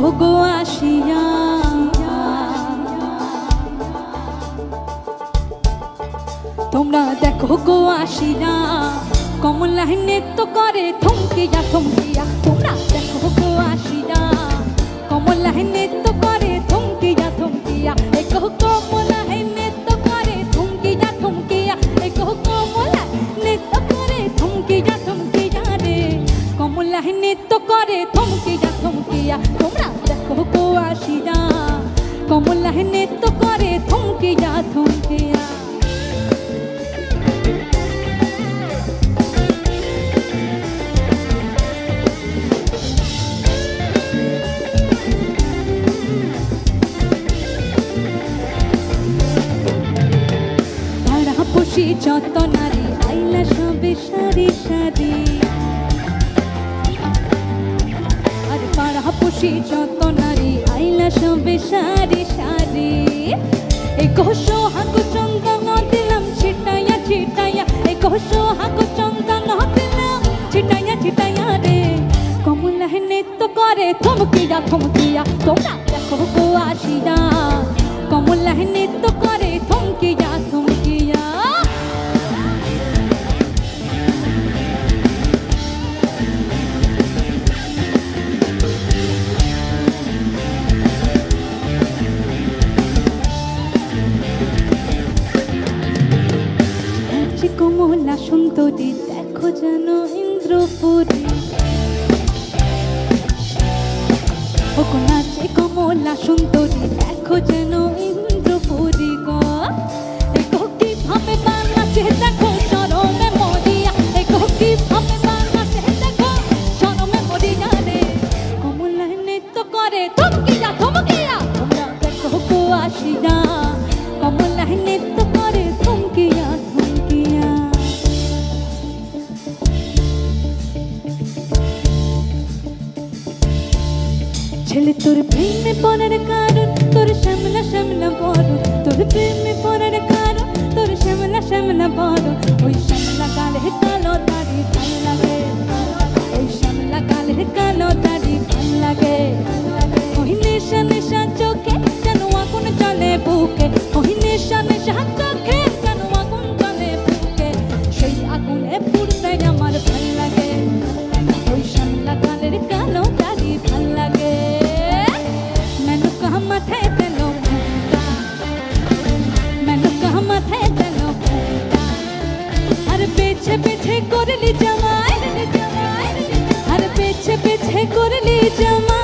দেখো গো আসিয়া, তোমরা দেখো গো আসিয়া, কমলায় নৃত্য করে থমকিয়া থমকিয়া। তোমরা দেখো গো আসিয়া, কমলায় নৃত্য করে থমকিয়া থমকিয়া। দেখো কমলায় নৃত্য করে থমকিয়া থমকিয়া। দেখো কমলায় নৃত্য করে থমকিয়া থমকিয়া রে, কমলায় নৃত্য করে থমকিয়া থমকিয়া। তোমরা দেখো গো আসিয়া, কমলায় নৃত্য করে থমকিয়া থমকিয়া। যত নারী আইলা সবে সারি সারি, আর পাড়া পুষি যত নারী আইলা সবে সারি সারি। এই কোশো হাগু চন্দন দিলাম ছিটাইয়া ছিটাইয়া, এই কোশো হাগু চন্দন দিলাম ছিটাইয়া ছিটাইয়া রে, কমলায় নৃত্য করে থমকিয়া থমকিয়া। তোমরা দেখো গো আসিয়া, কমলায় নৃত্য করে থমকিয়া থমকিয়া। কমলা সুন্দরী দেখো যেন ইন্দ্রপুরী, ও নাচে কমলা সুন্দরী দেখো যেন ইন্দ্রপুরী গো। দেখো কিভাবে বানাচ্ছে দেখো শরমে মরিয়া, দেখো কিভাবে বানাচ্ছে দেখো শরমে মরিয়া রে, কমলায় নৃত্য করে থমকিয়া থমকিয়া। তোমরা দেখো গো আসিয়া, কমলায় নৃত্য করে থমকিয়া থমকিয়া। ছেলে তোর প্রেমে পড়ার কারণ তোর শ্যামলা শ্যামলা বড়, তোর প্রেমে পড়ার কারণ তোর শ্যামলা শ্যামলা বড়। ওই শ্যামলা গালে কালো দাড়ি ভাল লাগে, ওই শ্যামলা গালে কালো দাড়ি ভাল লাগে। ওই নেশা নেশা চোখে যেন আগুন চলে বুকে, ওই নেশা নেশা চোখে যেন আগুন চলে বুকে। সেই আগুনে পুড়তে আমার ভাল লাগে, ওই শ্যামলা গালের কালো দাড়ি ভাল লাগে। মাথায় দিল ফুটা, মেনকা মাথায় দিল ফুটা, আর পেছে পেছে করলি জামাই, আর পেছে পেছে করলি জামাই।